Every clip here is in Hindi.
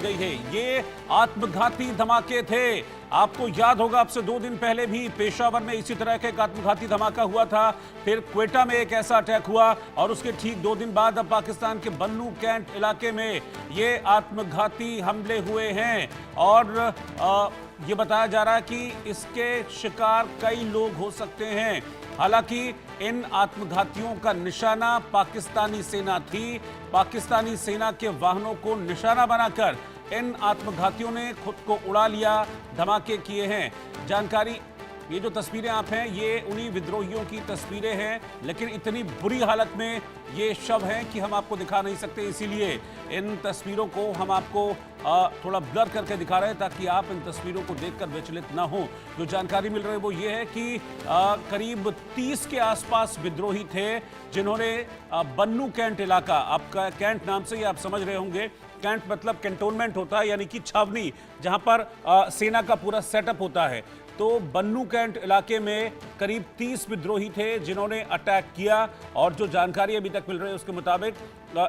गई है। ये आत्मघाती धमाके थे। आपको याद होगा, आपसे 2 दिन पहले भी पेशावर में इसी तरह का एक आत्मघाती धमाका हुआ था। फिर क्वेटा में एक ऐसा अटैक हुआ और उसके ठीक 2 दिन बाद अब पाकिस्तान के बन्नू कैंट इलाके में ये आत्मघाती हमले हुए हैं। और ये बताया जा रहा है कि इसके शिकार कई लोग हो सकते हैं। हालांकि इन आत्मघातियों का निशाना पाकिस्तानी सेना थी। पाकिस्तानी सेना के वाहनों को निशाना बनाकर इन आत्मघातियों ने खुद को उड़ा लिया, धमाके किए हैं। जानकारी, ये जो तस्वीरें आप हैं ये उन्हीं विद्रोहियों की तस्वीरें हैं, लेकिन इतनी बुरी हालत में ये शव हैं कि हम आपको दिखा नहीं सकते। इसीलिए इन तस्वीरों को हम आपको थोड़ा ब्लर करके दिखा रहे हैं ताकि आप इन तस्वीरों को देखकर विचलित ना हो। जो जानकारी मिल रही है वो ये है कि करीब 30 के आसपास विद्रोही थे जिन्होंने बन्नू कैंट इलाका, आपका कैंट नाम से ही आप समझ रहे होंगे, कैंट मतलब कैंटोनमेंट होता है, यानी कि छावनी, जहां पर सेना का पूरा सेटअप होता है। तो बन्नू कैंट इलाके में करीब 30 विद्रोही थे जिन्होंने अटैक किया। और जो जानकारी अभी तक मिल रही है उसके मुताबिक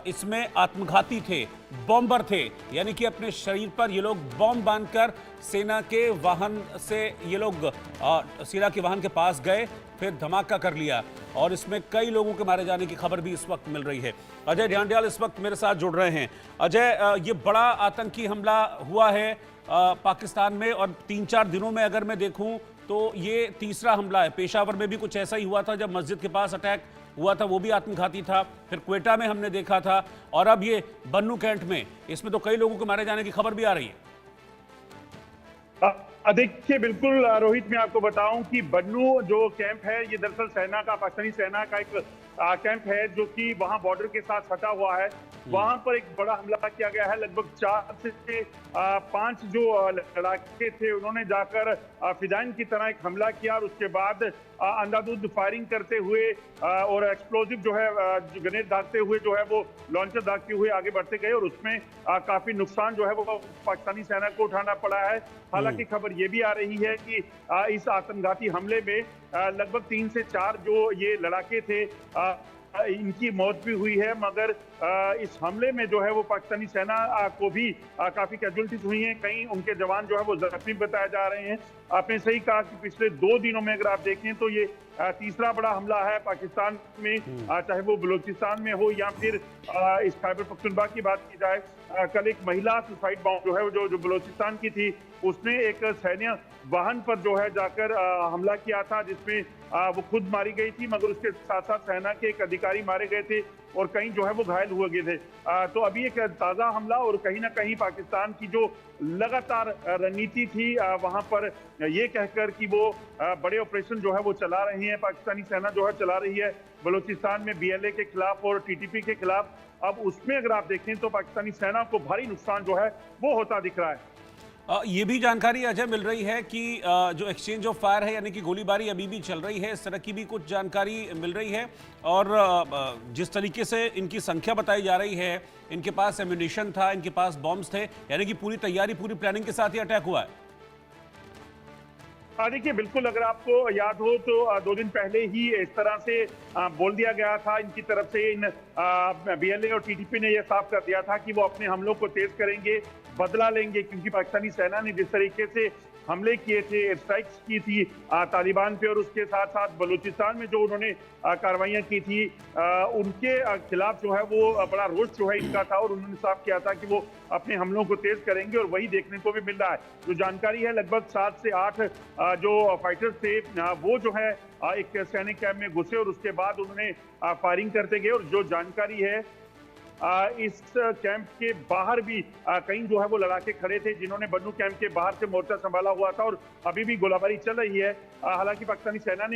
इसमें आत्मघाती थे, बॉम्बर थे, यानी कि अपने शरीर पर ये लोग बॉम्ब बांधकर सेना के वाहन से ये लोग सेना के वाहन के पास गए, फिर धमाका कर लिया। और इसमें कई लोगों के मारे जाने की खबर भी इस वक्त मिल रही है। अजय ढांडियाल इस वक्त मेरे साथ जुड़ रहे हैं। अजय, ये बड़ा आतंकी हमला हुआ है पाकिस्तान में, और 3-4 दिनों में अगर मैं देखूं तो ये तीसरा हमला है। पेशावर में भी कुछ ऐसा ही हुआ था, जब मस्जिद के पास अटैक हुआ था, वो भी आत्मघाती था। फिर क्वेटा में हमने देखा था, और अब ये बन्नू कैंट में, इसमें तो कई लोगों के मारे जाने की खबर भी आ रही है। देखिए, बिल्कुल रोहित, मैं आपको बताऊं कि बन्नू जो कैंप है ये दरअसल सेना का, पाकिस्तानी सेना का एक कैंप है जो कि वहां बॉर्डर के साथ सटा हुआ है। वहां पर एक बड़ा हमला किया गया है। लगभग 4 से 5 जो लड़ाके थे उन्होंने जाकर फिदाइन की तरह एक हमला किया, और उसके बाद अंधाधुंध फायरिंग करते हुए और एक्सप्लोजिव जो है ग्रेनेड दागते हुए जो है वो लॉन्चर दागते हुए आगे बढ़ते गए, और उसमें काफी नुकसान जो है वो पाकिस्तानी सेना को उठाना पड़ा है। हालांकि खबर ये भी आ रही है कि इस आत्मघाती हमले में लगभग 3 से 4 जो ये लड़ाके थे इनकी मौत भी हुई है, मगर इस हमले में जो है वो पाकिस्तानी सेना को भी काफी कैजुअलिटीज हुई हैं। कई उनके जवान जो है वो जख्मी बताए जा रहे हैं। आपने सही कहा कि पिछले 2 दिनों में अगर आप देखें तो ये तीसरा बड़ा हमला है पाकिस्तान में, चाहे वो बलूचिस्तान में हो या फिर इस खैबर पख्तूनख्वा की बात की जाए। कल एक महिला सुसाइड बॉम्ब जो है जो बलूचिस्तान की थी, उसने एक सैन्य वाहन पर जो है जाकर हमला किया था, जिसमें वो खुद मारी गई थी, मगर उसके साथ साथ सेना के एक अधिकारी मारे गए थे और कई जो है वो घायल हुए गए थे। तो अभी एक ताज़ा हमला, और कहीं ना कहीं पाकिस्तान की जो लगातार रणनीति थी वहां पर ये कहकर कि वो बड़े ऑपरेशन जो है वो चला रही है, पाकिस्तानी सेना जो है चला रही है बलूचिस्तान में BLA के खिलाफ और TTP के खिलाफ। अब उसमें अगर आप देखें तो पाकिस्तानी सेना को भारी नुकसान जो है वो होता दिख रहा है। ये भी जानकारी अजय मिल रही है कि जो एक्सचेंज ऑफ फायर है, यानी कि गोलीबारी अभी भी चल रही है, इस तरह की भी कुछ जानकारी मिल रही है। और जिस तरीके से इनकी संख्या बताई जा रही है, इनके पास एम्यूनिशन था, इनके पास बॉम्ब्स थे, यानी कि पूरी तैयारी, पूरी प्लानिंग के साथ ही अटैक हुआ है। देखिए, बिल्कुल, अगर आपको याद हो तो 2 दिन पहले ही इस तरह से बोल दिया गया था इनकी तरफ से, इन BLA और TTP ने यह साफ कर दिया था कि वो अपने हमलों को तेज करेंगे, बदला लेंगे, क्योंकि पाकिस्तानी सेना ने जिस तरीके से हमले किए थे, एयर स्ट्राइक्स की थी तालिबान पे, और उसके साथ साथ बलूचिस्तान में जो उन्होंने कार्रवाइयां की थी उनके खिलाफ जो है वो बड़ा रोष जो है इनका था, और उन्होंने साफ किया था कि वो अपने हमलों को तेज करेंगे, और वही देखने को भी मिल रहा है। जो जानकारी है, लगभग 7 से 8 जो फाइटर्स थे वो जो है एक सैनिक कैंप में घुसे, और उसके बाद उन्होंने फायरिंग करते गए। और जो जानकारी है, इस कैंप के बाहर भी कई जो है वो लड़ाके खड़े थे जिन्होंने बन्नू कैंप के बाहर से मोर्चा संभाला हुआ था, और अभी भी गोलाबारी चल रही है। हालांकि पाकिस्तानी सेना ने